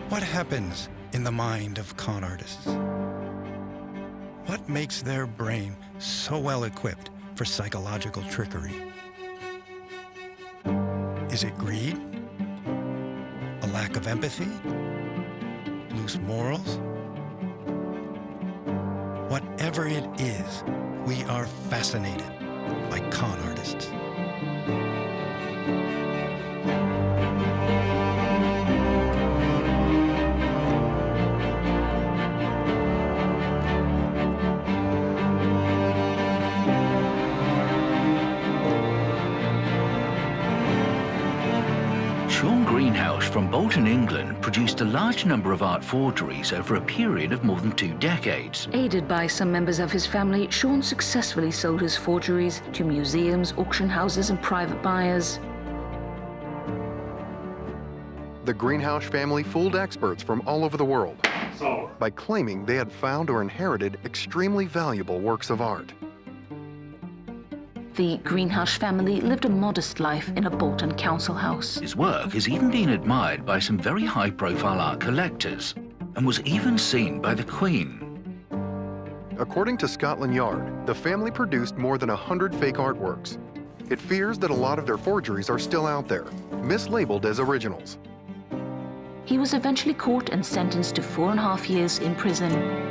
What happens in the mind of con artists? What makes their brain so well equipped for psychological trickery? Is it greed? A lack of empathy? Loose morals? Whatever it is, we are fascinated by con artists. Shaun Greenhalgh from Bolton, England, produced a large number of art forgeries over a period of more than 2 decades. Aided by some members of his family, Shaun successfully sold his forgeries to museums, auction houses, and private buyers. The Greenhalgh family fooled experts from all over the world by claiming they had found or inherited extremely valuable works of art. The Greenhalgh family lived a modest life in a Bolton council house. His work has even been admired by some very high-profile art collectors and was even seen by the Queen. According to Scotland Yard, the family produced more than 100 fake artworks. It fears that a lot of their forgeries are still out there, mislabeled as originals. He was eventually caught and sentenced to 4.5 years in prison.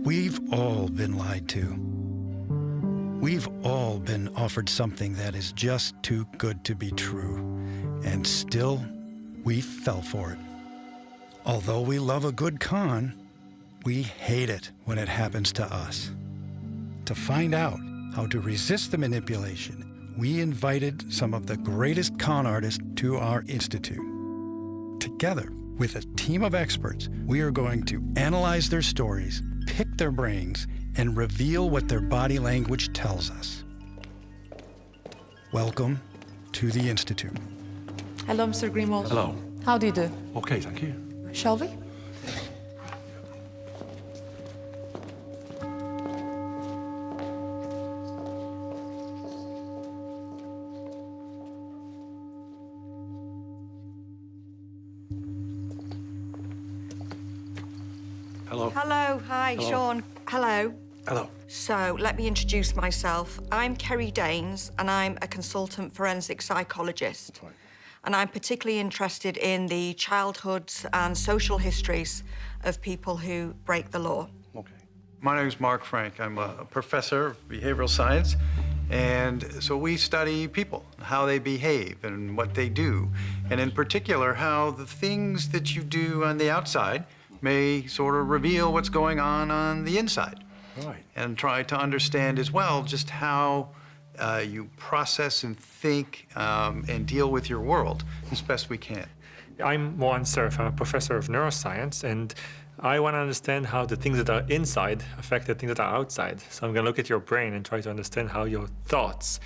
We've all been lied to. We've all been offered something that is just too good to be true, and still, we fell for it. Although we love a good con, we hate it when it happens to us. To find out how to resist the manipulation, we invited some of the greatest con artists to our institute. Together, with a team of experts, we are going to analyze their stories, pick their brains, and reveal what their body language tells us. Welcome to the Institute. Hello, Mr. Greenhalgh. Hello. How do you do? Okay, thank you. Shall we? Hello. Hello, hi, Hello. Shaun. Hello. Hello. So, let me introduce myself. I'm Kerry Daines, and I'm a consultant forensic psychologist. Right. And I'm particularly interested in the childhoods and social histories of people who break the law. Okay. My name is Mark Frank. I'm a professor of behavioral science, and so we study people, how they behave and what they do, and in particular, how the things that you do on the outside may sort of reveal what's going on the inside. Right. And try to understand as well just how you process and think and deal with your world as best we can. I'm Mohan Surf. I'm a professor of neuroscience, and I want to understand how the things that are inside affect the things that are outside. So I'm going to look at your brain and try to understand how your thoughts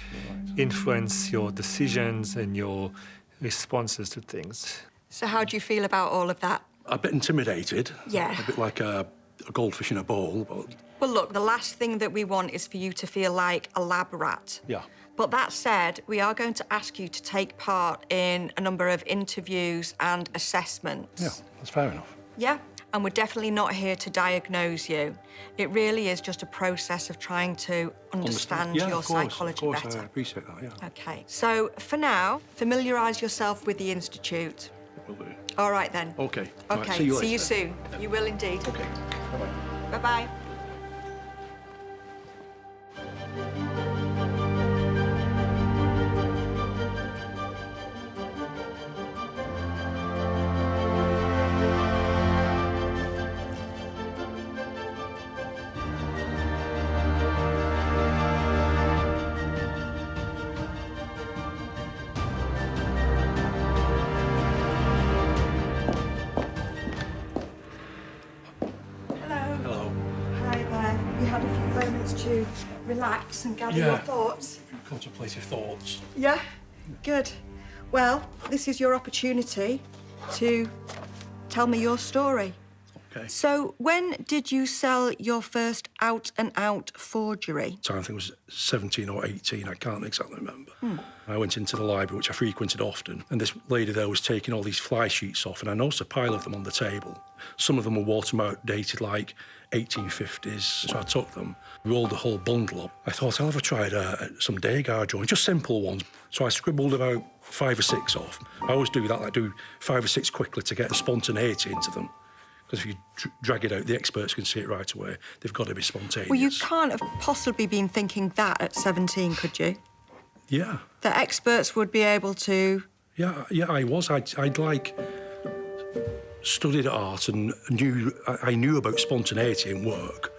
influence your decisions and your responses to things. So how do you feel about all of that? A bit intimidated. Yeah. A bit like a goldfish in a bowl, but... Well, look, the last thing that we want is for you to feel like a lab rat. Yeah. But that said, we are going to ask you to take part in a number of interviews and assessments. Yeah, that's fair enough. Yeah, and we're definitely not here to diagnose you. It really is just a process of trying to understand Yeah, your of course, psychology of course, better. I appreciate that, yeah. Okay, so for now, familiarise yourself with the Institute. Will do. All right, then. Okay. Okay, Right, see you later. soon. You will indeed. Okay. Bye-bye. Bye-bye. relax and gather Yeah. your thoughts? Contemplative thoughts. Yeah, good. Well, this is your opportunity to tell me your story. Okay. So, when did you sell your first out-and-out forgery? So I think it was 17 or 18, I can't exactly remember. I went into the library, which I frequented often, and this lady there was taking all these fly sheets off, and I noticed a pile of them on the table. Some of them were watermark dated like 1850s, so I took them, rolled the whole bundle up. I thought, I'll have a try some Degas drawings, just simple ones. So I scribbled about 5 or 6 off. I always do that, I do 5 or 6 quickly to get the spontaneity into them. Because if you drag it out, the experts can see it right away. They've got to be spontaneous. Well, you can't have possibly been thinking that at 17, could you? Yeah. The experts would be able to... Yeah, I was. I'd like studied art and I knew about spontaneity in work,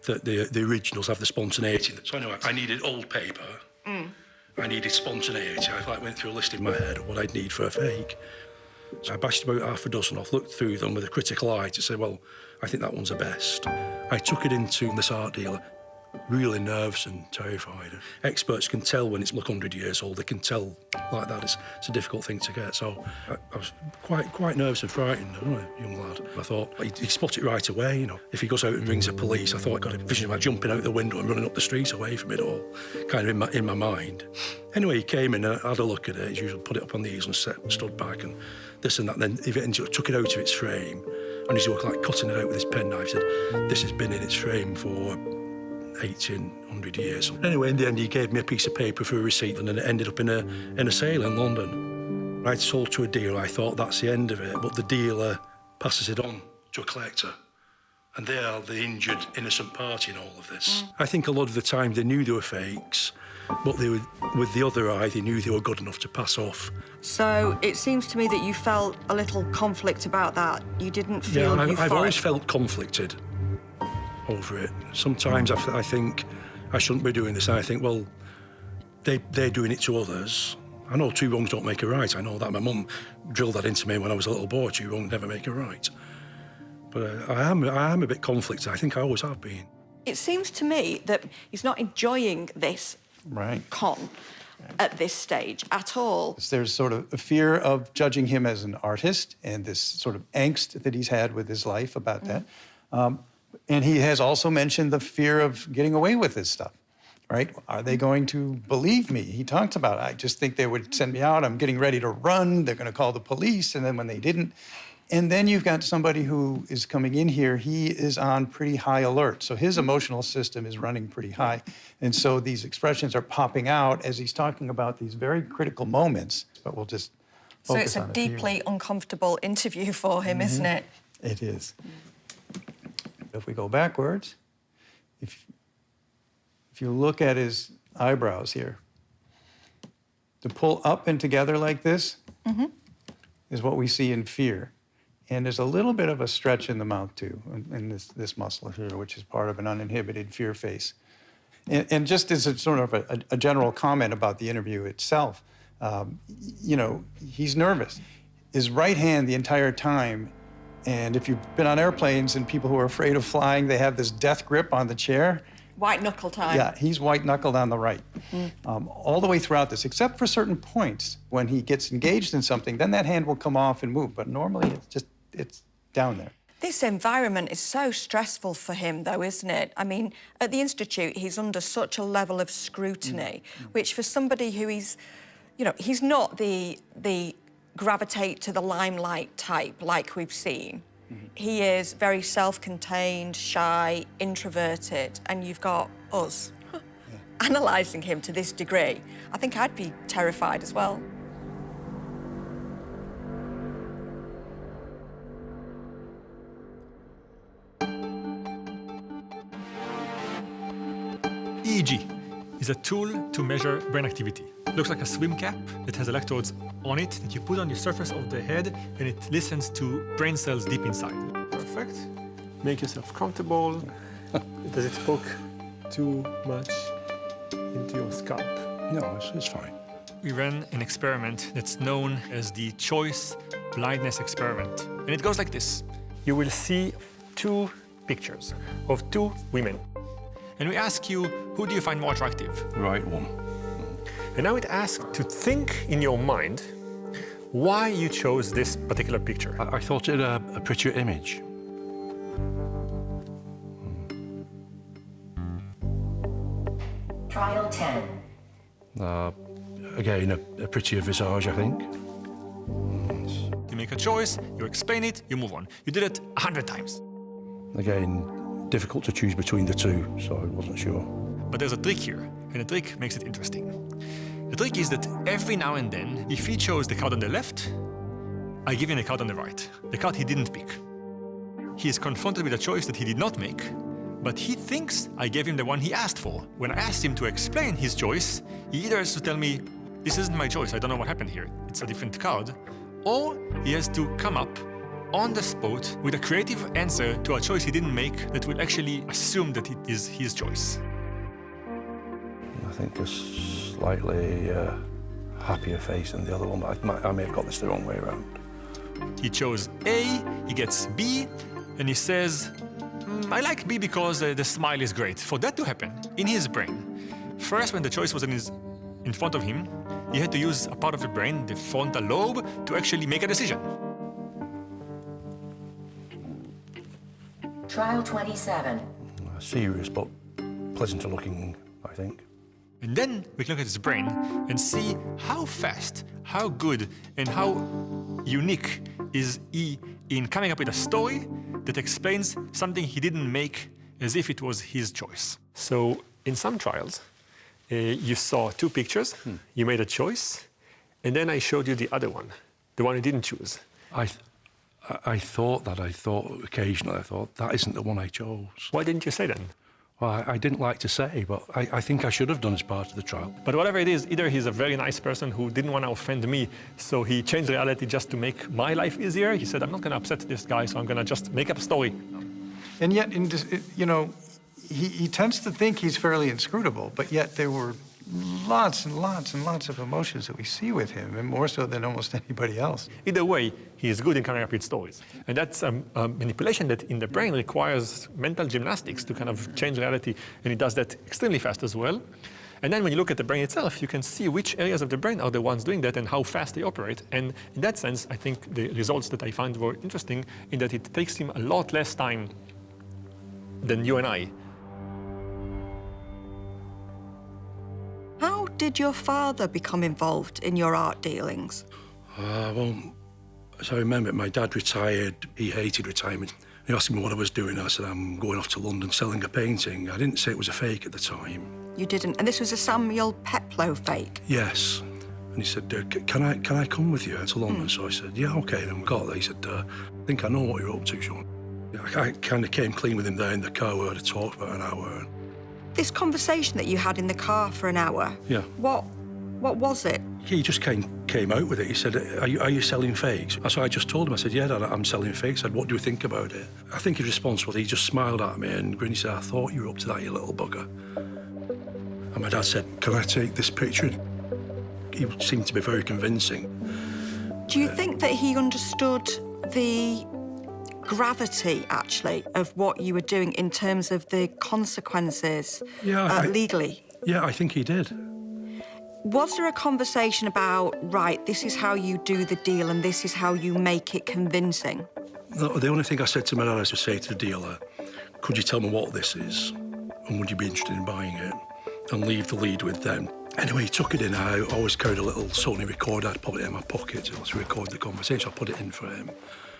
that the originals have the spontaneity. So I know I needed old paper. I needed spontaneity. I went through a list in my head of what I'd need for a fake. So I bashed about half a dozen off, looked through them with a critical eye to say, well, I think that one's the best. I took it into this art dealer, really nervous and terrified. Experts can tell when it's 100 years old. They can tell like that. It's a difficult thing to get. So I was quite nervous and frightened, young lad. I thought, he'd spot it right away, you know. If he goes out and rings the police, I thought I got a vision of him jumping out the window and running up the street away from it all, kind of in my mind. Anyway, he came in and had a look at it. He usually put it up on the easel and stood back and this and that. And then he took it out of its frame and he's like cutting it out with his penknife. He said, this has been in its frame for 1800 years. Anyway, in the end, he gave me a piece of paper for a receipt and then it ended up in a sale in London. I'd sold to a dealer. I thought that's the end of it, but the dealer passes it on to a collector. And they are the injured, innocent party in all of this. I think a lot of the time they knew they were fakes, but they were, with the other eye, they knew they were good enough to pass off. So it seems to me that you felt a little conflict about that. You didn't feel euphoric. I've always felt conflicted over it. Sometimes I think I shouldn't be doing this, and I think, well, they're doing it to others. I know 2 wrongs don't make a right. I know that. My mum drilled that into me when I was a little boy. 2 wrongs never make a right. But I am a bit conflicted. I think I always have been. It seems to me that he's not enjoying this con at this stage at all. There's sort of a fear of judging him as an artist and this sort of angst that he's had with his life about that. And he has also mentioned the fear of getting away with this stuff, right? Are they going to believe me? He talks about, I just think they would send me out. I'm getting ready to run. They're going to call the police. And then when they didn't. And then you've got somebody who is coming in here. He is on pretty high alert. So his emotional system is running pretty high. And so these expressions are popping out as he's talking about these very critical moments. But we'll just focus on So it's a deeply uncomfortable interview for him, isn't it? It is. If we go backwards, if you look at his eyebrows here, to pull up and together like this is what we see in fear. And there's a little bit of a stretch in the mouth, too, in this muscle here, which is part of an uninhibited fear face. And just as a sort of a general comment about the interview itself, you know, he's nervous. His right hand the entire time, and if you've been on airplanes and people who are afraid of flying, they have this death grip on the chair. White knuckle time. Yeah, he's white-knuckled on the right. All the way throughout this, except for certain points. When he gets engaged in something, then that hand will come off and move. But normally, it's down there. This environment is so stressful for him, though, isn't it? I mean, at the Institute, he's under such a level of scrutiny, which for somebody who he's not the gravitate to the limelight type like we've seen. He is very self-contained, shy, introverted, and you've got us analysing him to this degree. I think I'd be terrified as well. EEG is a tool to measure brain activity. It looks like a swim cap that has electrodes on it that you put on the surface of the head, and it listens to brain cells deep inside. Perfect. Make yourself comfortable. Does it poke too much into your scalp? No, it's fine. We ran an experiment that's known as the choice blindness experiment. And it goes like this. You will see 2 pictures of 2 women. and we ask you, who do you find more attractive? The right one. And now it asks to think in your mind why you chose this particular picture. I thought it had a prettier image. Trial 10. Again, a prettier visage, I think. You make a choice, you explain it, you move on. You did it 100 times. Again, difficult to choose between the two, so I wasn't sure. But there's a trick here, and the trick makes it interesting. The trick is that every now and then, if he chose the card on the left, I give him the card on the right, the card he didn't pick. He is confronted with a choice that he did not make, but he thinks I gave him the one he asked for. When I asked him to explain his choice, he either has to tell me, this isn't my choice, I don't know what happened here, it's a different card, or he has to come up on the spot with a creative answer to a choice he didn't make that will actually assume that it is his choice. I think a slightly happier face than the other one, but I may have got this the wrong way around. He chose A, he gets B, and he says, I like B because the smile is great. For that to happen, in his brain, first when the choice was in front of him, he had to use a part of the brain, the frontal lobe, to actually make a decision. Trial 27. Serious, but pleasanter looking, I think. And then we can look at his brain and see how fast, how good, and how unique is he in coming up with a story that explains something he didn't make as if it was his choice. So in some trials, you saw two pictures, you made a choice, and then I showed you the other one, the one you didn't choose. I thought occasionally, that isn't the one I chose. Why didn't you say then? Well, I didn't like to say, but I think I should have done as part of the trial. But whatever it is, either he's a very nice person who didn't want to offend me, so he changed reality just to make my life easier. He said, I'm not going to upset this guy, so I'm going to just make up a story. And yet, you know, he tends to think he's fairly inscrutable, but yet there were lots and lots and lots of emotions that we see with him, and more so than almost anybody else. Either way, he is good in coming up with stories. And that's a manipulation that in the brain requires mental gymnastics to kind of change reality, and he does that extremely fast as well. And then when you look at the brain itself, you can see which areas of the brain are the ones doing that and how fast they operate. And in that sense, I think the results that I found were interesting in that it takes him a lot less time than you and I. How did your father become involved in your art dealings? Well, as I remember, my dad retired. He hated retirement. He asked me what I was doing. I said, I'm going off to London selling a painting. I didn't say it was a fake at the time. You didn't? And this was a Samuel Peploe fake? Yes. And he said, can I come with you to London? So I said, yeah, OK. Then we got there. He said, I think I know what you're up to, Shaun. I kind of came clean with him there in the car. We had a talk for about an hour. This conversation that you had in the car for an hour, yeah. What was it? He just came out with it. He said, are you selling fakes? So I just told him, I said, yeah, Dad, I'm selling fakes. I said, what do you think about it? I think his response was, he just smiled at me and grinned. He said, I thought you were up to that, you little bugger. And my dad said, can I take this picture? He seemed to be very convincing. Do you think that he understood the gravity, actually, of what you were doing in terms of the consequences legally? Yeah, I think he did. Was there a conversation about, right, this is how you do the deal and this is how you make it convincing? The only thing I said to my dad is to say to the dealer, could you tell me what this is? And would you be interested in buying it? And leave the lead with them. Anyway, he took it in. I always carried a little Sony recorder. I'd put it in my pocket to record the conversation. I put it in for him,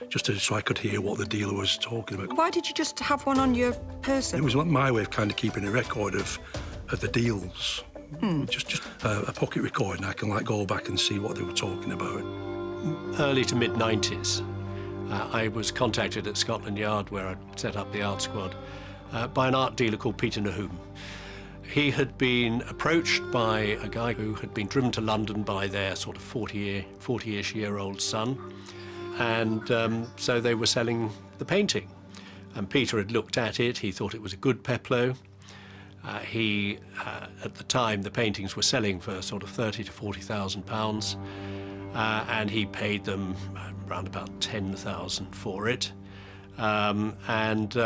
so I could hear what the dealer was talking about. Why did you just have one on your person? It was my way of kind of keeping a record of the deals. Just a pocket record, and I can go back and see what they were talking about. Early to mid-90s, I was contacted at Scotland Yard, where I'd set up the art squad, by an art dealer called Peter Nahum. He had been approached by a guy who had been driven to London by their sort of 40-ish-year-old son, and so they were selling the painting. And Peter had looked at it. He thought it was a good Peploe. At the time, the paintings were selling for sort of £30,000 to £40,000, and he paid them around about £10,000 for it, and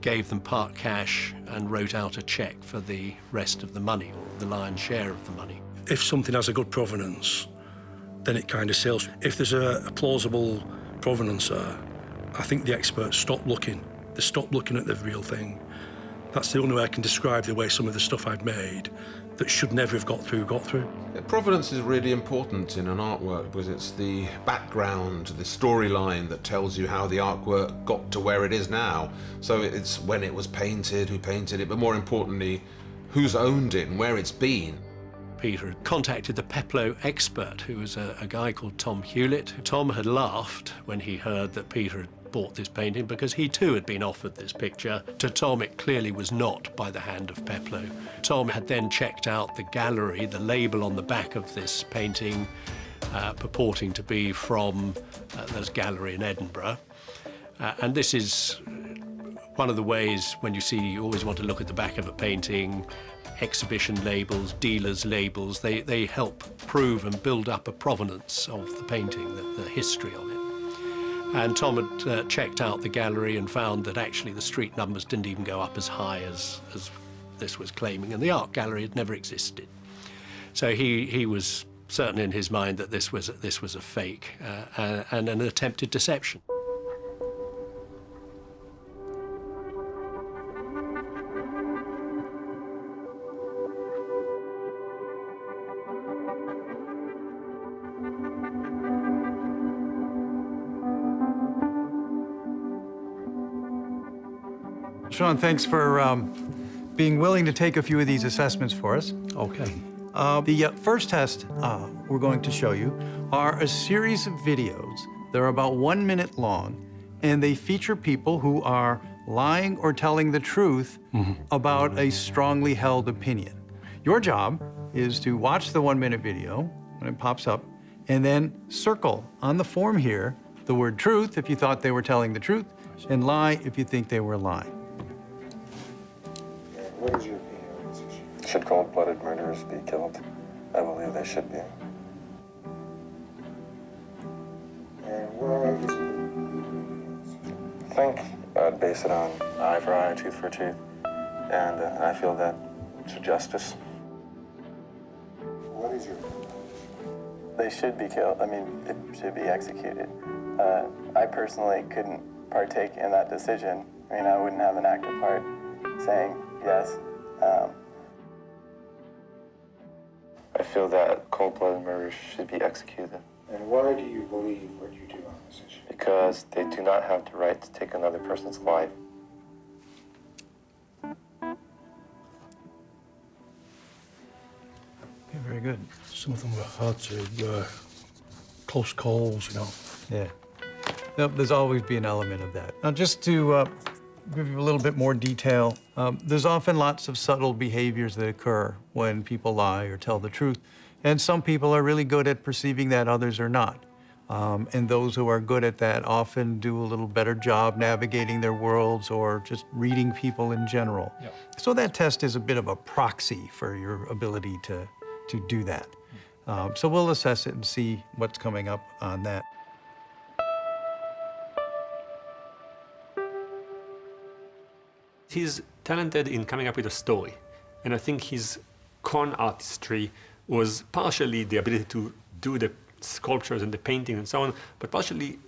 gave them part cash and wrote out a cheque for the rest of the money, or the lion's share of the money. If something has a good provenance, then it kind of sells. If there's a plausible provenance there, I think the experts stop looking. They stop looking at the real thing. That's the only way I can describe the way some of the stuff I've made that should never have got through. Provenance is really important in an artwork because it's the background, the storyline that tells you how the artwork got to where it is now. So it's when it was painted, who painted it, but more importantly, who's owned it and where it's been. Peter had contacted the Peploe expert, who was a guy called Tom Hewlett. Tom had laughed when he heard that Peter had bought this painting because he too had been offered this picture. To Tom, it clearly was not by the hand of Peploe. Tom had then checked out the gallery, the label on the back of this painting, purporting to be from this gallery in Edinburgh. And this is one of the ways when you always want to look at the back of a painting, exhibition labels, dealers' labels, they help prove and build up a provenance of the painting, the history of it. And Tom had checked out the gallery and found that actually the street numbers didn't even go up as high as this was claiming, and the art gallery had never existed. So he was certain in his mind that this was a fake and an attempted deception. Shaun, thanks for being willing to take a few of these assessments for us. Okay. The first test we're going to show you are a series of videos. They're about 1 minute long, and they feature people who are lying or telling the truth about a strongly held opinion. Your job is to watch the 1 minute video when it pops up, and then circle on the form here the word truth if you thought they were telling the truth, and lie if you think they were lying. What is your opinion on this issue? Should cold-blooded murderers be killed? I believe they should be. And why is it? I think I'd base it on eye for eye, tooth for tooth, and I feel that it's justice. What is your opinion? They should be killed. I mean, it should be executed. I personally couldn't partake in that decision. I mean, I wouldn't have an active part saying yes. I feel that cold-blooded murders should be executed. And why do you believe what you do on this issue? Because they do not have the right to take another person's life. Okay, very good. Some of them were hard to, close calls, you know. Yeah. Yep, there's always be an element of that. Now, just to give you a little bit more detail, there's often lots of subtle behaviors that occur when people lie or tell the truth. And some people are really good at perceiving that, others are not. And those who are good at that often do a little better job navigating their worlds or just reading people in general. Yep. So that test is a bit of a proxy for your ability to do that. So we'll assess it and see what's coming up on that. He's talented in coming up with a story, and I think his con artistry was partially the ability to do the sculptures and the painting and so on, but partially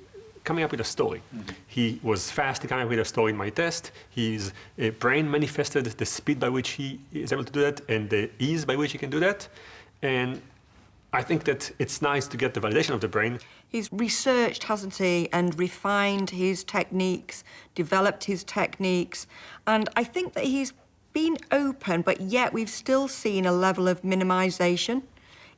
coming up with a story. He was fast in coming up with a story in my test. His brain manifested the speed by which he is able to do that and the ease by which he can do that. And I think that it's nice to get the validation of the brain. He's researched, hasn't he, and refined his techniques, developed his techniques, and I think that he's been open, but yet we've still seen a level of minimization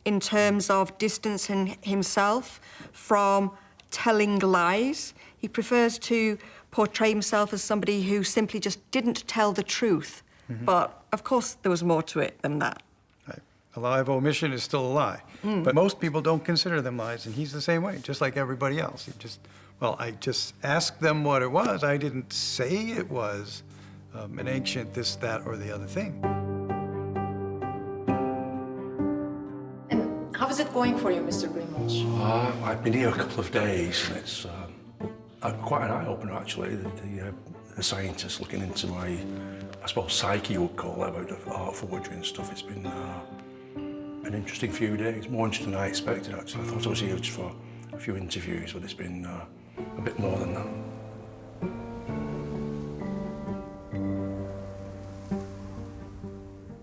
in terms of distancing himself from telling lies. He prefers to portray himself as somebody who simply just didn't tell the truth. But, of course, there was more to it than that. A lie of omission is still a lie. But most people don't consider them lies, and he's the same way, just like everybody else. He just, well, I just asked them what it was. I didn't say it was an ancient this, that, or the other thing. And how is it going for you, Mr. Greenhalgh? I've been here a couple of days, and it's quite an eye-opener, actually. a scientist looking into my, I suppose, psyche you would call it, about art forgery and stuff. It's been an interesting few days, more interesting than I expected, actually. I thought I was here just for a few interviews, but it's been a bit more than that.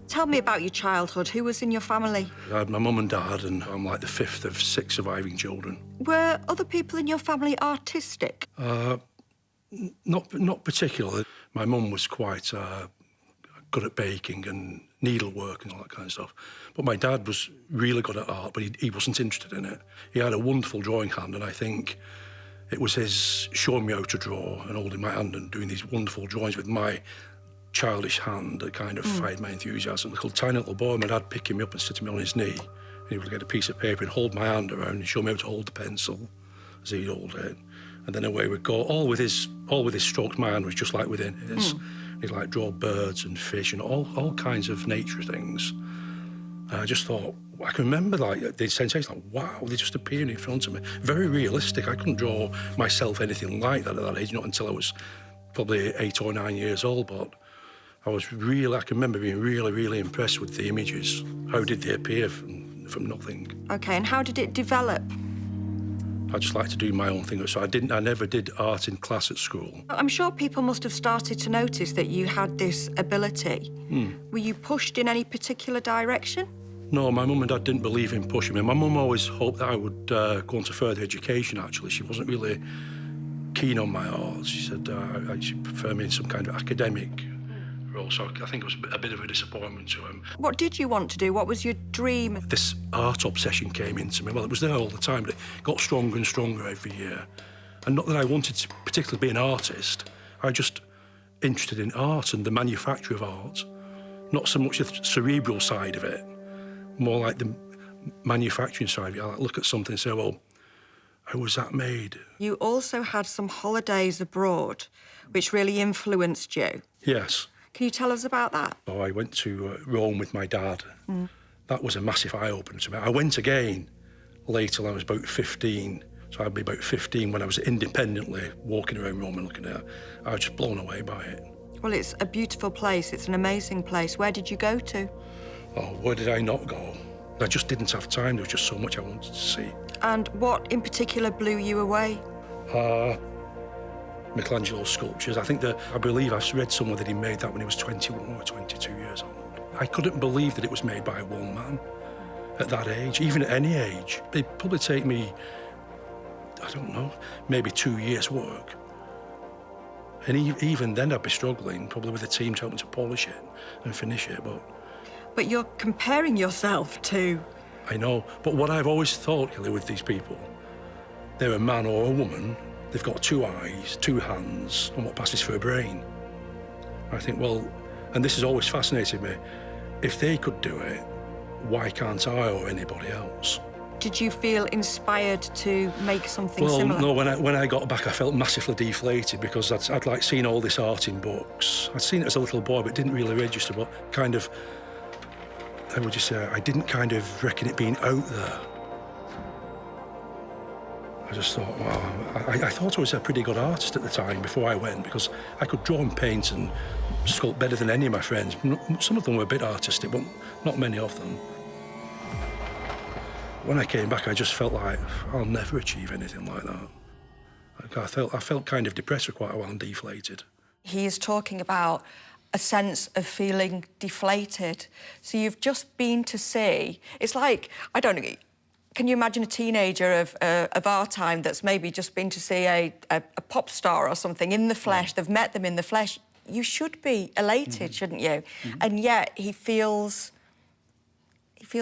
Tell me about your childhood. Who was in your family? I had my mum and dad, and I'm like the 5th of 6 surviving children. Were other people in your family artistic? Not particularly. My mum was quite good at baking and needlework and all that kind of stuff. But my dad was really good at art, but he wasn't interested in it. He had a wonderful drawing hand, and I think it was his showing me how to draw and holding my hand and doing these wonderful drawings with my childish hand that kind of fired my enthusiasm. A tiny little boy, my dad picking me up and sitting me on his knee, and he would get a piece of paper and hold my hand around and show me how to hold the pencil as he'd hold it. And then away we'd go, all with his strokes. My hand was just like within his. He'd like draw birds and fish and all kinds of nature things. And I just thought, I can remember like the sensation, like, wow, they just appeared in front of me. Very realistic. I couldn't draw myself anything like that at that age, not until I was probably 8 or 9 years old, but I can remember being really, really impressed with the images. How did they appear from nothing? Okay, and how did it develop? I just like to do my own thing, so I never did art in class at school. I'm sure people must have started to notice that you had this ability. Were you pushed in any particular direction? No, my mum and dad didn't believe in pushing me. My mum always hoped that I would go on to further education, actually. She wasn't really keen on my art. She said she'd prefer me in some kind of academic role, so I think it was a bit of a disappointment to him. What did you want to do? What was your dream? This art obsession came into me. Well, it was there all the time, but it got stronger and stronger every year. And not that I wanted to particularly be an artist, I was just interested in art and the manufacture of art. Not so much the cerebral side of it, more like the manufacturing side of it. I like look at something and say, well, how was that made? You also had some holidays abroad, which really influenced you. Yes. Can you tell us about that? Oh, I went to Rome with my dad. That was a massive eye-opener to me. I went again later, I was about 15. So I'd be about 15 when I was independently walking around Rome and looking at it. I was just blown away by it. Well, it's a beautiful place. It's an amazing place. Where did you go to? Oh, where did I not go? I just didn't have time. There was just so much I wanted to see. And what in particular blew you away? Michelangelo's sculptures. I believe I've read somewhere that he made that when he was 21 or 22 years old. I couldn't believe that it was made by one man at that age, even at any age. It'd probably take me, I don't know, maybe 2 years' work. And even then I'd be struggling, probably with a team helping to polish it and finish it, But you're comparing yourself to... I know, but what I've always thought, Kelly, with these people, they're a man or a woman, they've got 2 eyes, 2 hands, and what passes for a brain. I think, well, and this has always fascinated me, if they could do it, why can't I or anybody else? Did you feel inspired to make something similar? Well, no, when I got back, I felt massively deflated because I'd like seen all this art in books. I'd seen it as a little boy, but it didn't really register, but kind of, how would you say, I didn't kind of reckon it being out there. I just thought, wow, I thought I was a pretty good artist at the time before I went because I could draw and paint and sculpt better than any of my friends. Some of them were a bit artistic, but not many of them. When I came back, I just felt like I'll never achieve anything like that. I felt kind of depressed for quite a while and deflated. He is talking about a sense of feeling deflated. So you've just been to see, it's like, I don't know, can you imagine a teenager of our time that's maybe just been to see a pop star or something in the flesh, they've met them in the flesh? You should be elated, shouldn't you? And yet he feels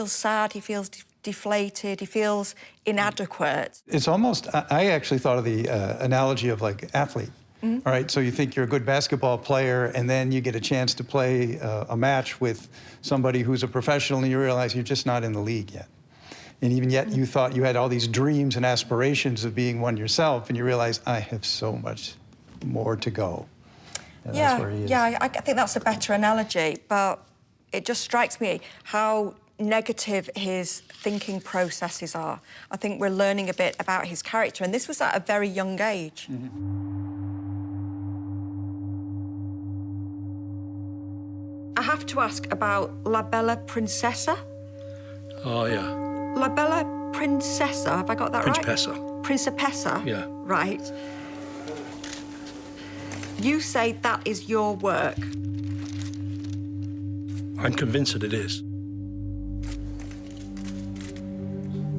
sad, he feels deflated, he feels inadequate. It's almost, I actually thought of the analogy of like athlete. All right, so you think you're a good basketball player and then you get a chance to play a match with somebody who's a professional and you realize you're just not in the league yet. And even yet you thought you had all these dreams and aspirations of being one yourself and you realize I have so much more to go. And that's where he is. Yeah, I think that's a better analogy, but it just strikes me how negative his thinking processes are. I think we're learning a bit about his character, and this was at a very young age. I have to ask about La Bella Principessa. Oh, yeah. La Bella Principessa, have I got that right? Principessa. Principessa? Yeah. Right. You say that is your work. I'm convinced that it is.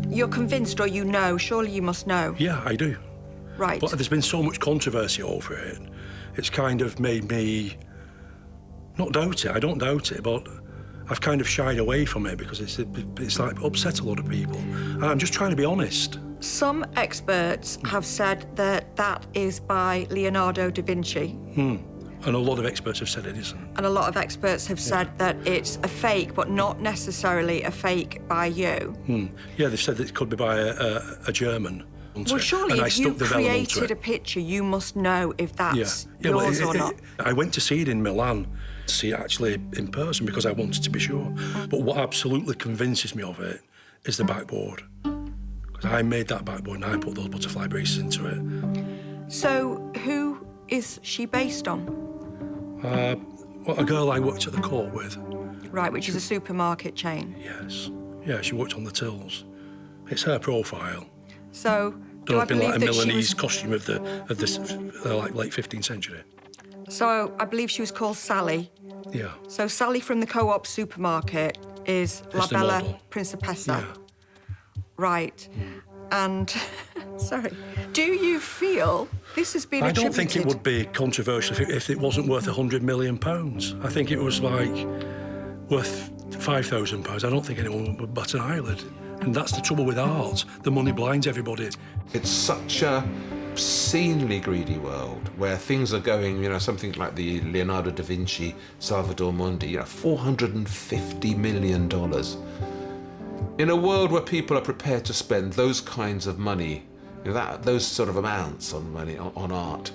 You're convinced or you know? Surely you must know. Yeah, I do. Right. But there's been so much controversy over it. It's kind of made me not doubt it. I don't doubt it, but I've kind of shied away from it because it's like upset a lot of people. And I'm just trying to be honest. Some experts have said that that is by Leonardo da Vinci. And a lot of experts have said it isn't. And a lot of experts have said that it's a fake, but not necessarily a fake by you. Yeah, they've said that it could be by a German. Well, surely if you created a picture, you must know if that's yours or not. I went to see it in Milan, to see it actually in person because I wanted to be sure. But what absolutely convinces me of it is the backboard. Because I made that backboard and I put those butterfly braces into it. So who is she based on? Well, a girl I worked at the court with. Right, which is a supermarket chain. Yes. Yeah, she worked on the tills. It's her profile. So, do I Don't have been believe like a that she Milanese was... costume of this like late 15th century. So, I believe she was called Sally. Yeah. So, Sally from the Co-op supermarket is La the Bella model. Principessa. Yeah. Right. And, sorry, do you feel this has been I attributed... don't think it would be controversial if it wasn't worth £100 million. I think it was like worth £5,000. I don't think anyone would bat an eyelid. And that's the trouble with art. The money blinds everybody. It's such a obscenely greedy world where things are going, you know, something like the Leonardo da Vinci, Salvador Mundi, you know, $450 million. In a world where people are prepared to spend those kinds of money, you know, those sort of amounts on money on art,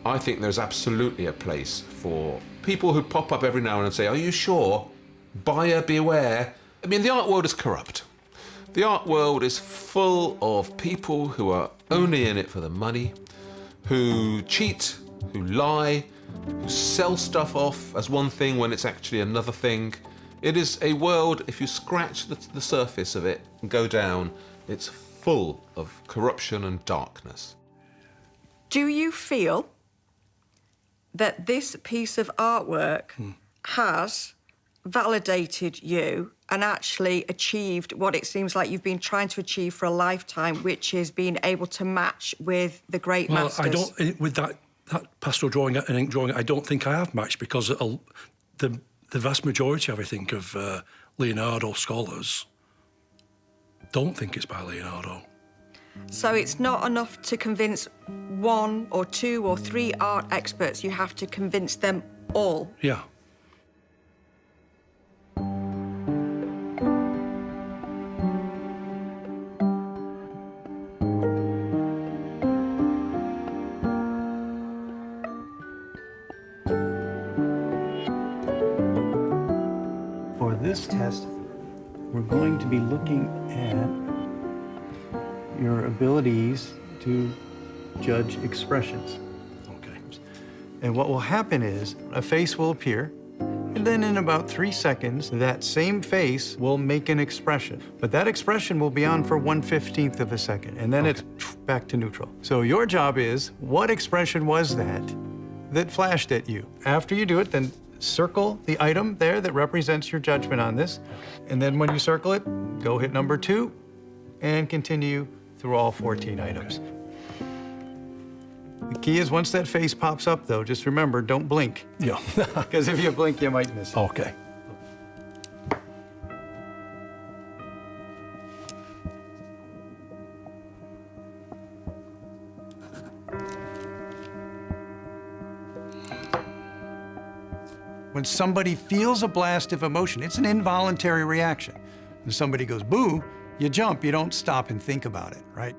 I think there's absolutely a place for people who pop up every now and then and say, "Are you sure? Buyer beware." I mean, the art world is corrupt. The art world is full of people who are only in it for the money, who cheat, who lie, who sell stuff off as one thing when it's actually another thing. It is a world, if you scratch the surface of it and go down, it's full of corruption and darkness. Do you feel that this piece of artwork has validated you and actually achieved what it seems like you've been trying to achieve for a lifetime, which is being able to match with the great masters? I don't, with that pastel drawing and ink drawing, I don't think I have matched because the vast majority, I think, of Leonardo scholars don't think it's by Leonardo. So it's not enough to convince one or two or three art experts, you have to convince them all. Yeah. For this test, we're going to be looking at your abilities to judge expressions. Okay. And what will happen is a face will appear, and then in about 3 seconds, that same face will make an expression. But that expression will be on for 1/15 of a second, and then it's back to neutral. So your job is, what expression was that flashed at you? After you do it, then circle the item there that represents your judgment on this. And then when you circle it, go hit number 2 and continue through all 14 items. The key is once that face pops up, though, just remember, don't blink. Yeah. Because if you blink, you might miss it. Okay. When somebody feels a blast of emotion, it's an involuntary reaction. When somebody goes boo, you jump, you don't stop and think about it, right?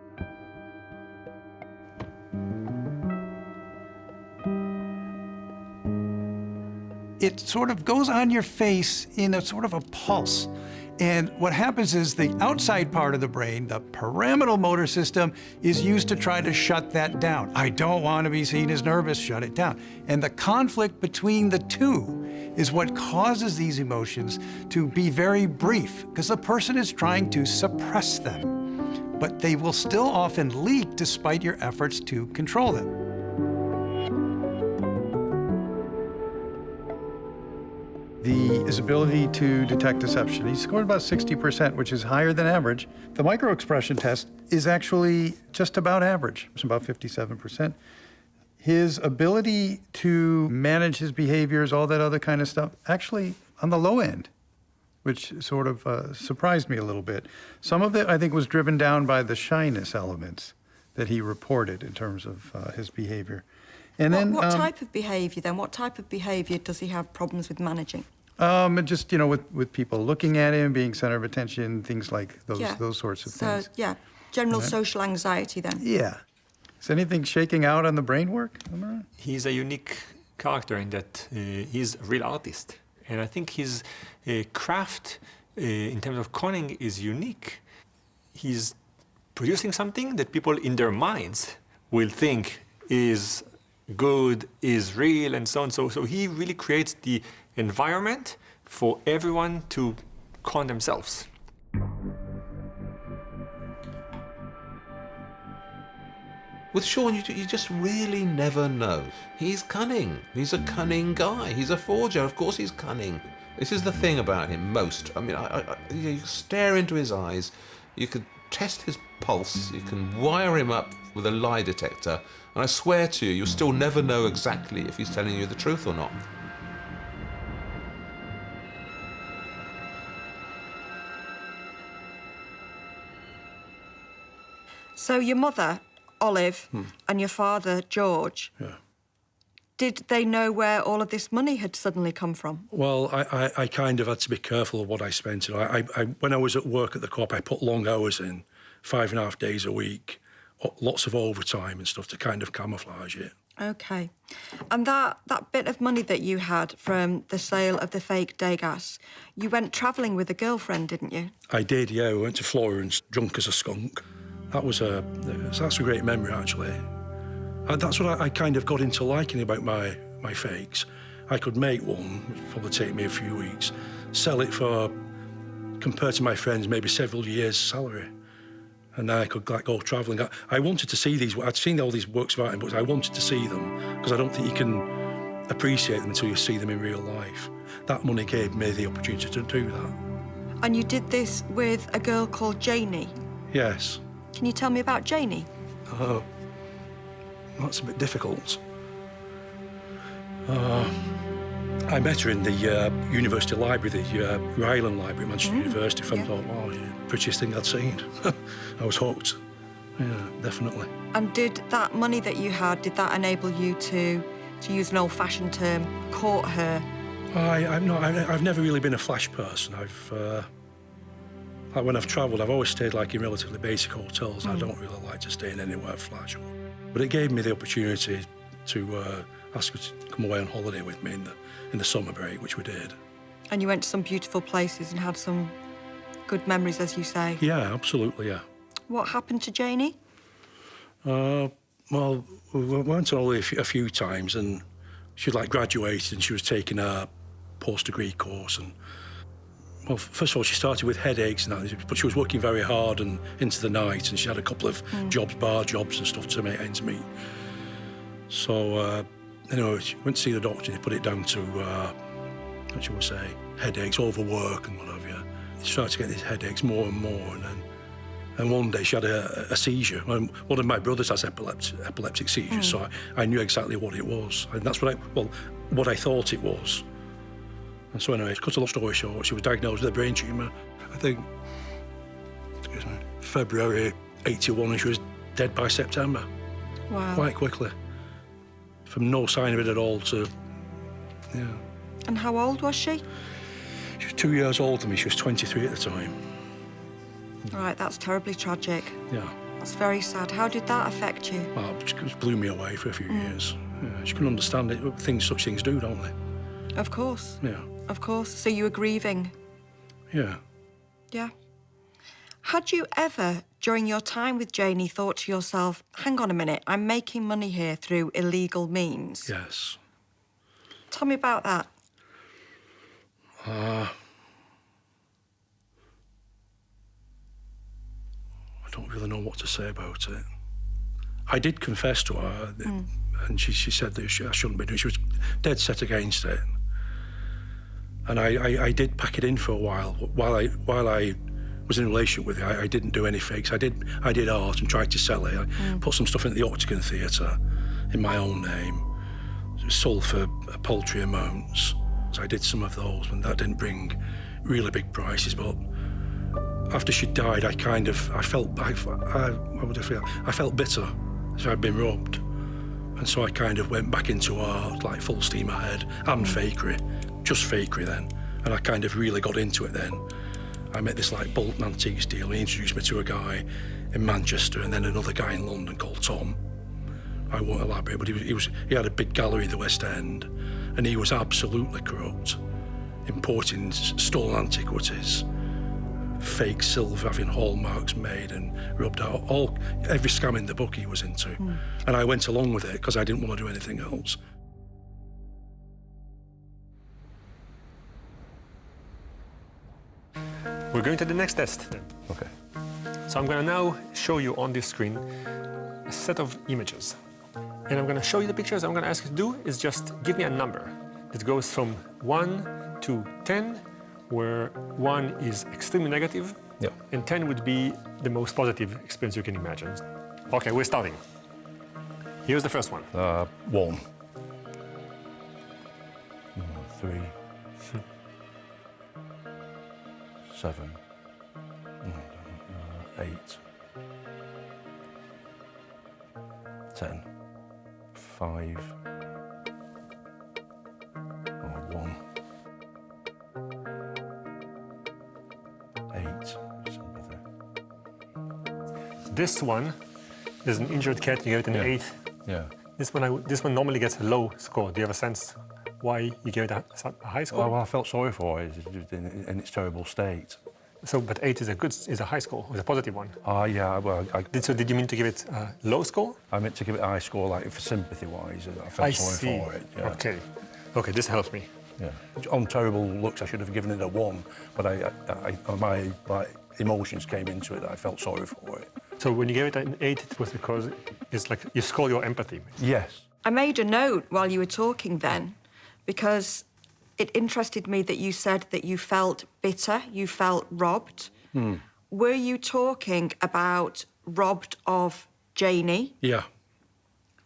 It sort of goes on your face in a sort of a pulse. And what happens is the outside part of the brain, the pyramidal motor system, is used to try to shut that down. I don't want to be seen as nervous, shut it down. And the conflict between the two is what causes these emotions to be very brief, because the person is trying to suppress them. But they will still often leak despite your efforts to control them. His ability to detect deception. He scored about 60%, which is higher than average. The microexpression test is actually just about average. It's about 57%. His ability to manage his behaviors, all that other kind of stuff, actually on the low end, which sort of surprised me a little bit. Some of it, I think, was driven down by the shyness elements that he reported in terms of his behavior. And what type of behavior, then? What type of behavior does he have problems with managing? Just, you know, with people looking at him, being center of attention, things like those sorts of things. So, yeah, general social anxiety, then. Yeah. Is anything shaking out on the brain work, Amarna? He's a unique character in that he's a real artist. And I think his craft in terms of conning is unique. He's producing something that people in their minds will think is good, is real, and so on. So he really creates the environment for everyone to con themselves. With Shaun, you just really never know. He's cunning. He's a cunning guy. He's a forger. Of course he's cunning. This is the thing about him most. I mean, you stare into his eyes, you could test his pulse, you can wire him up with a lie detector, and I swear to you, you'll still never know exactly if he's telling you the truth or not. So your mother, Olive, and your father, George, did they know where all of this money had suddenly come from? Well, I kind of had to be careful of what I spent. You know, when I was at work at the co-op, I put long hours in, 5.5 days a week, lots of overtime and stuff to kind of camouflage it. OK. And that bit of money that you had from the sale of the fake Degas, you went travelling with a girlfriend, didn't you? I did, yeah. We went to Florence, drunk as a skunk. That's a great memory, actually. That's what I kind of got into liking about my fakes. I could make one, which would probably take me a few weeks, sell it for, compared to my friends, maybe several years' salary. And then I could go travelling. I wanted to see these. I'd seen all these works of art in books. I wanted to see them because I don't think you can appreciate them until you see them in real life. That money gave me the opportunity to do that. And you did this with a girl called Janie? Yes. Can you tell me about Janie? Oh, that's a bit difficult. I met her in the university library, the Ryland Library at Manchester University. I thought, wow, yeah, prettiest thing I'd seen. I was hooked. Yeah, definitely. And did that money that you had, did that enable you to use an old-fashioned term, court her? I've never really been a flash person. When I've travelled, I've always stayed like in relatively basic hotels. I don't really like to stay in anywhere flash. But it gave me the opportunity to ask her to come away on holiday with me in the summer break, which we did. And you went to some beautiful places and had some good memories, as you say. Yeah, absolutely, yeah. What happened to Janie? Well, we went on holiday a few times, and she'd graduated and she was taking a post-degree course. And well, first of all, she started with headaches and that, but she was working very hard and into the night, and she had a couple of jobs, bar jobs and stuff to make ends meet. So, anyway, she went to see the doctor and he put it down to, what shall we say, headaches, overwork and what have you. She started to get these headaches more and more, and one day she had a seizure. And one of my brothers has epileptic seizures, so I knew exactly what it was. And that's what I thought it was. And so anyway, to cut a long story short, she was diagnosed with a brain tumour, I think, February '81, and she was dead by September. Wow. Quite quickly. From no sign of it at all to, yeah. And how old was she? She was 2 years older than me. She was 23 at the time. All right, that's terribly tragic. Yeah. That's very sad. How did that affect you? Well, it just blew me away for a few years. Yeah, she couldn't understand it. Such things do, don't they? Of course. Yeah. Of course. So you were grieving? Yeah. Yeah. Had you ever, during your time with Janie, thought to yourself, hang on a minute, I'm making money here through illegal means? Yes. Tell me about that. I don't really know what to say about it. I did confess to her, and she said that I shouldn't be doing it. She was dead set against it. And I did pack it in for a while. While I was in a relationship with her, I didn't do any fakes. I did art and tried to sell it. I put some stuff in the Octagon Theatre in my own name. It was sold for paltry amounts. So I did some of those, and that didn't bring really big prices. But after she died, I felt bitter, as I'd been robbed. And so I kind of went back into art, like full steam ahead, and fakery, just fakery then. And I kind of really got into it then. I met this like Bolton Antiques deal. He introduced me to a guy in Manchester and then another guy in London called Tom. I won't elaborate, but he had a big gallery in the West End, and he was absolutely corrupt, importing stolen antiquities, fake silver, having hallmarks made and rubbed out. Every scam in the book he was into. And I went along with it because I didn't want to do anything else. We're going to the next test. Okay. So I'm going to now show you on this screen a set of images. And I'm going to show you the pictures. I'm going to ask you to do is just give me a number that goes from 1 to 10, where 1 is extremely negative, and 10 would be the most positive experience you can imagine. Okay, we're starting. Here's the first one. 1. 3. 7. 8. 10. 5. 1. 8. Sympathy. This one is an injured cat. You gave it an 8. Yeah. This one normally gets a low score. Do you have a sense why you gave it a high score? Well, I felt sorry for it in its terrible state. So, but 8 is a high score, is a positive one. Yeah, well, So did you mean to give it a low score? I meant to give it a high score, like for sympathy-wise. I felt sorry for it. Yeah. Okay. Okay, this helps me. Yeah. On terrible looks, I should have given it a 1, but my emotions came into it. I felt sorry for it. So when you gave it an 8, it was because it's like you score your empathy. Yes. I made a note while you were talking then, because it interested me that you said that you felt bitter, you felt robbed. Were you talking about robbed of Janie? Yeah.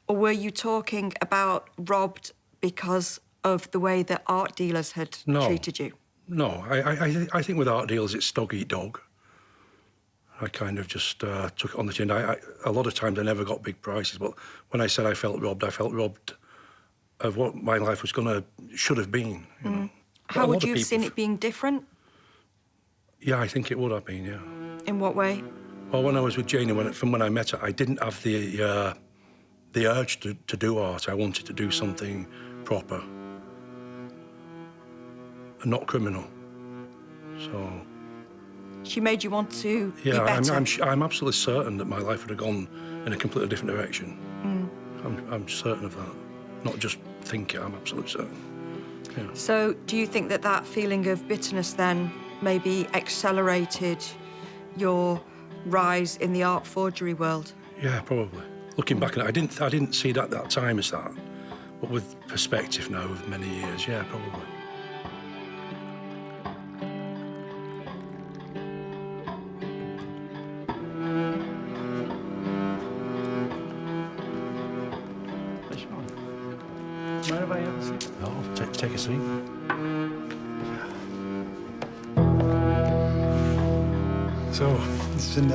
Or were you talking about robbed because of the way that art dealers had treated you? No, I think with art dealers it's dog eat dog. I kind of just took it on the chin. A lot of times I never got big prices, but when I said I felt robbed of what my life should have been. You know. How would you have seen it being different? Yeah, I think it would have been, yeah. In what way? Well, when I was with Janie, from when I met her, I didn't have the urge to do art. I wanted to do something proper and not criminal. So... She made you want to be better? Yeah, I'm absolutely certain that my life would have gone in a completely different direction. I'm certain of that. Not just think it, I'm absolutely certain. Yeah. So do you think that that feeling of bitterness then maybe accelerated your rise in the art forgery world? Yeah, probably. Looking back at it, I didn't see it at that time as that. But with perspective now of many years, yeah, probably. Mind if I have a seat? Oh, take a seat. So, it's been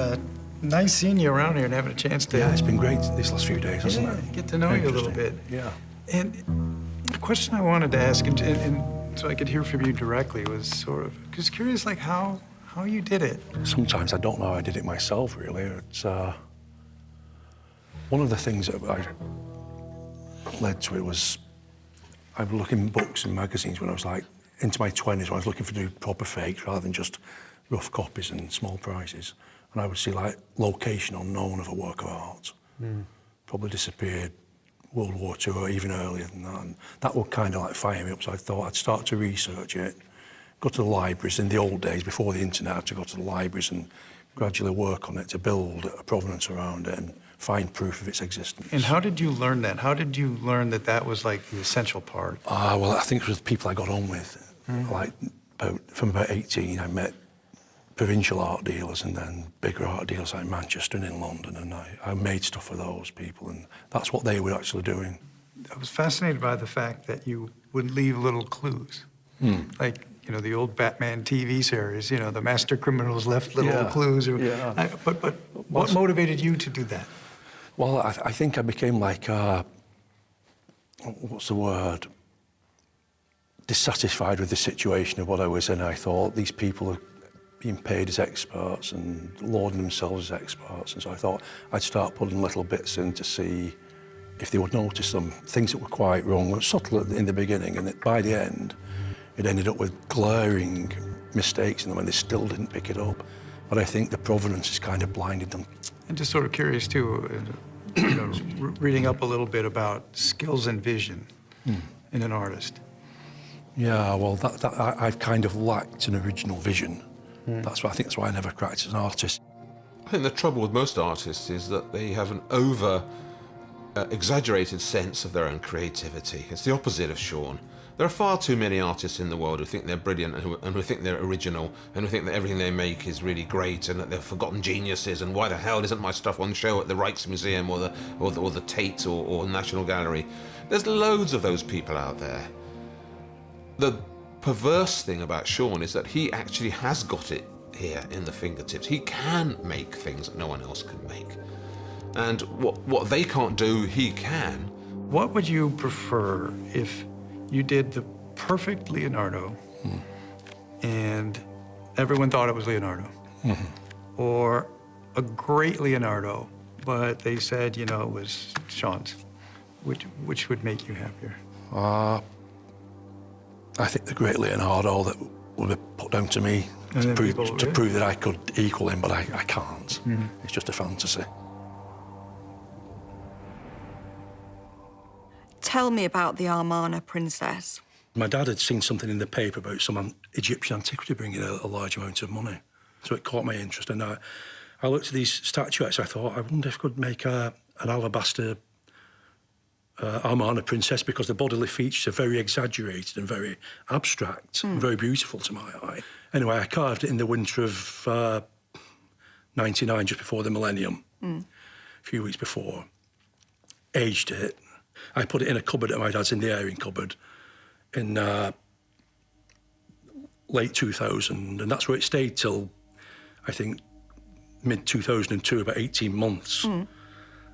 nice seeing you around here and having a chance to... Yeah, it's been great these last few days, hasn't it? Get to know you a little bit. Yeah. And the question I wanted to ask, and so I could hear from you directly, was sort of, just curious, like, how you did it. Sometimes I don't know how I did it myself, really. It's one of the things that led to it was I was looking in books and magazines when I was like into my 20s, when I was looking for do proper fakes rather than just rough copies and small prices, and I would see like location unknown of a work of art. Probably disappeared World War II or even earlier than that. And that would kind of like fire me up, so I thought I'd start to research it, go to the libraries. In the old days, before the internet, I had to go to the libraries and gradually work on it to build a provenance around it and find proof of its existence. And how did you learn that? How did you learn that that was like the essential part? Well, I think it was the people I got on with. Like, from about 18, I met provincial art dealers and then bigger art dealers like Manchester and in London, and I made stuff for those people, and that's what they were actually doing. I was fascinated by the fact that you would leave little clues. Like, you know, the old Batman TV series, you know, the master criminals left little clues. But what motivated you to do that? Well, I think I became like, what's the word? Dissatisfied with the situation of what I was in. I thought these people are being paid as experts and lauding themselves as experts. And so I thought I'd start putting little bits in to see if they would notice them, things that were quite wrong, were subtle in the beginning, and by the end, it ended up with glaring mistakes in them, and they still didn't pick it up. But I think the provenance has kind of blinded them. I'm just sort of curious, too, you know, reading up a little bit about skills and vision in an artist. Yeah, well, I've kind of lacked an original vision. That's why I think that's why I never cracked as an artist. I think the trouble with most artists is that they have an exaggerated sense of their own creativity. It's the opposite of Shaun. There are far too many artists in the world who think they're brilliant and who think they're original and who think that everything they make is really great and that they're forgotten geniuses, and why the hell isn't my stuff on show at the Rijksmuseum or the Tate or National Gallery? There's loads of those people out there. The perverse thing about Shaun is that he actually has got it here in the fingertips. He can make things that no one else can make. And what they can't do, he can. What would you prefer if you did the perfect Leonardo and everyone thought it was Leonardo? Or a great Leonardo, but they said, you know, it was Shaun's? Which would make you happier? I think the great Leonardo that would be put down to me to prove that I could equal him, but I can't. It's just a fantasy. Tell me about the Amarna Princess. My dad had seen something in the paper about some Egyptian antiquity bringing a large amount of money, so it caught my interest. And I looked at these statuettes. I thought, I wonder if I could make an alabaster Amarna Princess, because the bodily features are very exaggerated and very abstract and very beautiful to my eye. Anyway, I carved it in the winter of 99, just before the millennium, a few weeks before. Aged it. I put it in a cupboard at my dad's, in the airing cupboard, in late 2000, and that's where it stayed till, I think, mid-2002, about 18 months.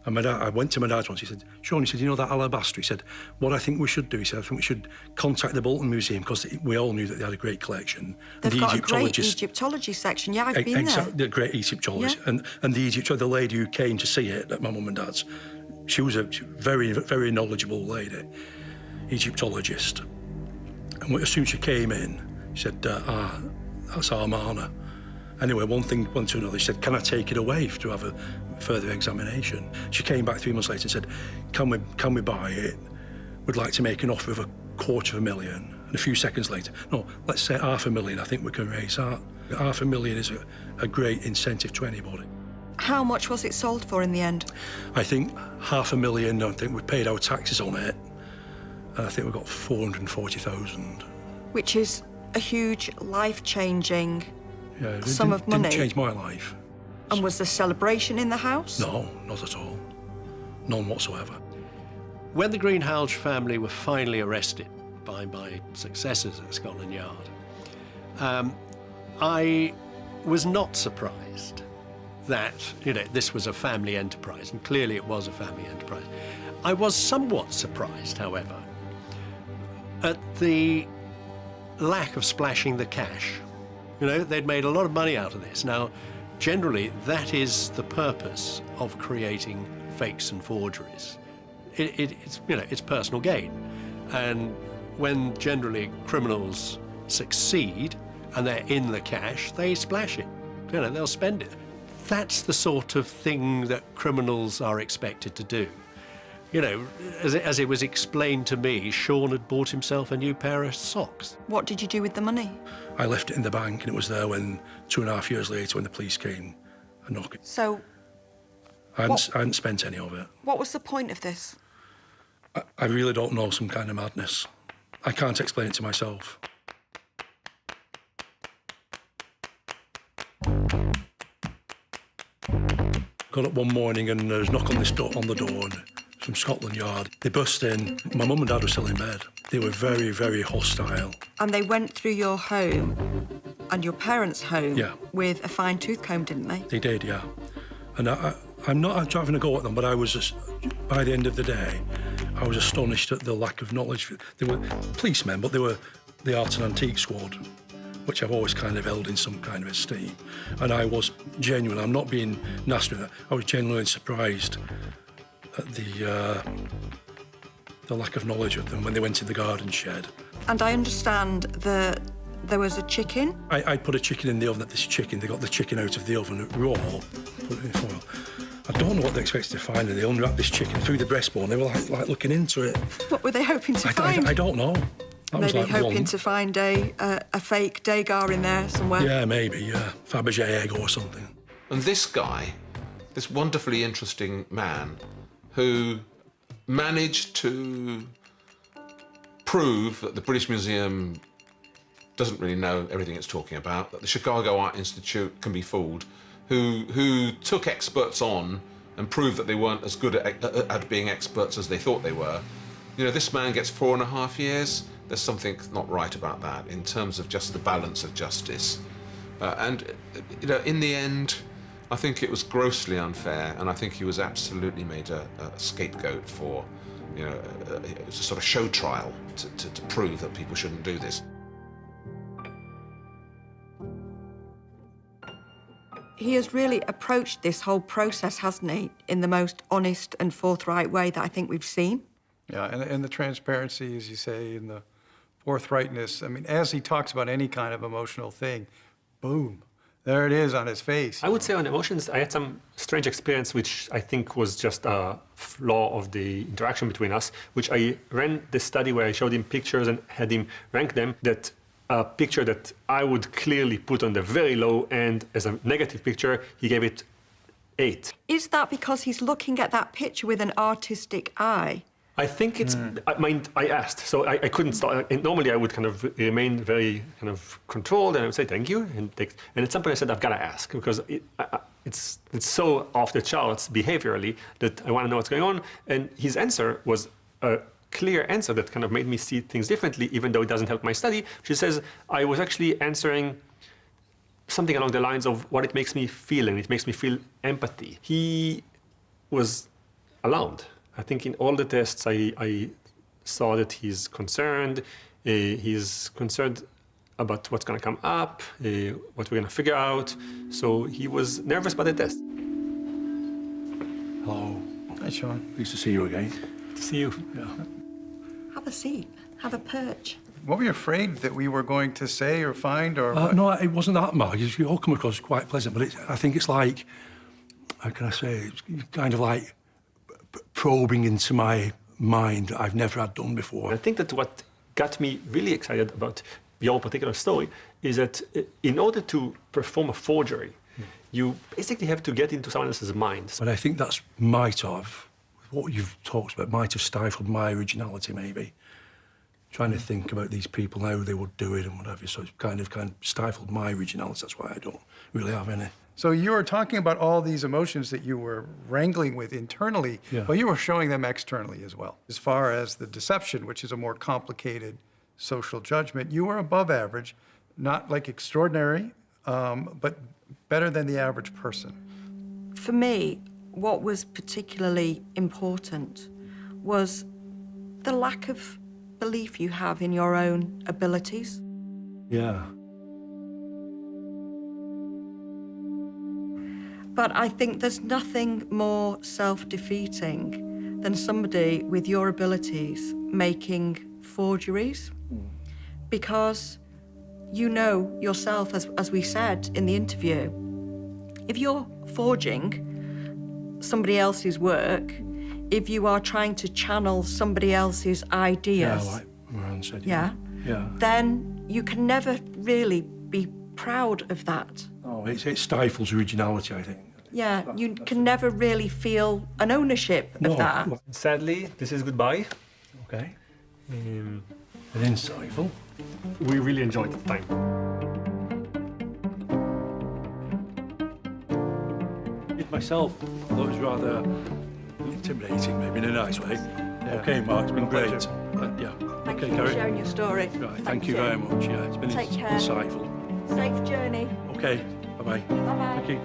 And I went to my dad once. He said, Shaun, he said, you know that alabaster? He said, what I think we should do, he said, I think we should contact the Bolton Museum, because we all knew that they had a great collection. They've got a great Egyptology section. Yeah, I've been there. The great Egyptologist. Yeah. And the lady who came to see it at my mum and dad's, she was a very, very knowledgeable lady, Egyptologist. And as soon as she came in, she said, that's Amarna. Anyway, one thing went to another. She said, can I take it away to have a further examination? She came back 3 months later and said, can we buy it? We'd like to make an offer of $250,000. And a few seconds later, no, let's say $500,000. I think we can raise that. $500,000 is a great incentive to anybody. How much was it sold for in the end? I think $500,000. I think we paid our taxes on it, and I think we got $440,000. Which is a huge, life-changing sum of money. Didn't change my life. And was there celebration in the house? No, not at all. None whatsoever. When the Greenhalgh family were finally arrested by my successors at Scotland Yard, I was not surprised that, you know, this was a family enterprise, and clearly it was a family enterprise. I was somewhat surprised, however, at the lack of splashing the cash. You know, they'd made a lot of money out of this. Now, generally, that is the purpose of creating fakes and forgeries. It's, you know, it's personal gain. And when generally criminals succeed, and they're in the cash, they splash it. You know, they'll spend it. That's the sort of thing that criminals are expected to do. You know, as it was explained to me, Shaun had bought himself a new pair of socks. What did you do with the money? I left it in the bank, and it was there when 2.5 years later, when the police came and knocked it. So, I hadn't spent any of it. what was the point of this? I really don't know, some kind of madness. I can't explain it to myself. Got up one morning and there was a knock on the door from Scotland Yard. They burst in. My mum and dad were still in bed. They were very, very hostile. And they went through your home and your parents' home with a fine tooth comb, didn't they? They did, yeah. And I'm not having a go at them, but I was just, by the end of the day, I was astonished at the lack of knowledge. They were policemen, but they were the Art and Antique Squad, which I've always kind of held in some kind of esteem. And I was genuine, I'm not being nasty with that, I was genuinely surprised at the lack of knowledge of them when they went in the garden shed. And I understand that there was a chicken? I put a chicken in the oven, they got the chicken out of the oven raw, put it in foil. I don't know what they expected to find, and they unwrapped this chicken through the breastbone. They were like looking into it. What were they hoping to find? I don't know. Maybe hoping to find a fake Degar in there somewhere. Yeah, maybe, yeah. Fabergé egg or something. And this guy, this wonderfully interesting man, who managed to prove that the British Museum doesn't really know everything it's talking about, that the Chicago Art Institute can be fooled, who took experts on and proved that they weren't as good at being experts as they thought they were. You know, this man gets 4.5 years. There's something not right about that in terms of just the balance of justice. And, you know, in the end, I think it was grossly unfair, and I think he was absolutely made a scapegoat for, you know, it was a sort of show trial to prove that people shouldn't do this. He has really approached this whole process, hasn't he, in the most honest and forthright way that I think we've seen. Yeah, and the transparency, as you say, and the forthrightness. I mean, as he talks about any kind of emotional thing, boom, there it is on his face. I would say on emotions, I had some strange experience, which I think was just a flaw of the interaction between us, which I ran this study where I showed him pictures and had him rank them, that a picture that I would clearly put on the very low end as a negative picture, he gave it 8. Is that because he's looking at that picture with an artistic eye? I think it's, I asked, so I couldn't start. Normally I would kind of remain very kind of controlled, and I would say thank you, and at some point I said I've got to ask, because it's so off the charts behaviorally that I want to know what's going on, and his answer was a clear answer that kind of made me see things differently, even though it doesn't help my study. She says, I was actually answering something along the lines of what it makes me feel, and it makes me feel empathy. He was alarmed. I think in all the tests I saw that he's concerned. He's concerned about what's going to come up, what we're going to figure out. So he was nervous about the test. Hello. Hi, Shaun. Pleased to see you again. Good to see you. Yeah. Have a seat. Have a perch. What were you afraid that we were going to say or find, or what? No, it wasn't that, Mark. You all come across quite pleasant, but I think it's like, how can I say, it's kind of like probing into my mind that I've never had done before. I think that what got me really excited about your particular story is that in order to perform a forgery, you basically have to get into someone else's mind. But I think that's might have, what you've talked about, might have stifled my originality, maybe. Trying to think about these people, how they would do it and whatever, so it's kind of stifled my originality. That's why I don't really have any. So you were talking about all these emotions that you were wrangling with internally, but you were showing them externally as well. As far as the deception, which is a more complicated social judgment, you were above average, not like extraordinary, but better than the average person. For me, what was particularly important was the lack of belief you have in your own abilities. Yeah. But I think there's nothing more self-defeating than somebody with your abilities making forgeries, because you know yourself, as we said in the interview, if you're forging somebody else's work, if you are trying to channel somebody else's ideas, like Moran said, yeah, then you can never really be proud of that. Oh, it stifles originality, I think. Yeah, you can never really feel an ownership of that. Sadly, this is goodbye. Okay. And insightful. We really enjoyed the time. It myself, I thought it was rather intimidating, maybe in a nice way. Yeah. Okay, Mark, it's been great. Pleasure. Yeah. Thank Okay, you for Gary. sharing your story. Right, thank you very much. Yeah, it's been Take care. insightful. Safe journey. Okay, bye-bye. Bye-bye. Thank you.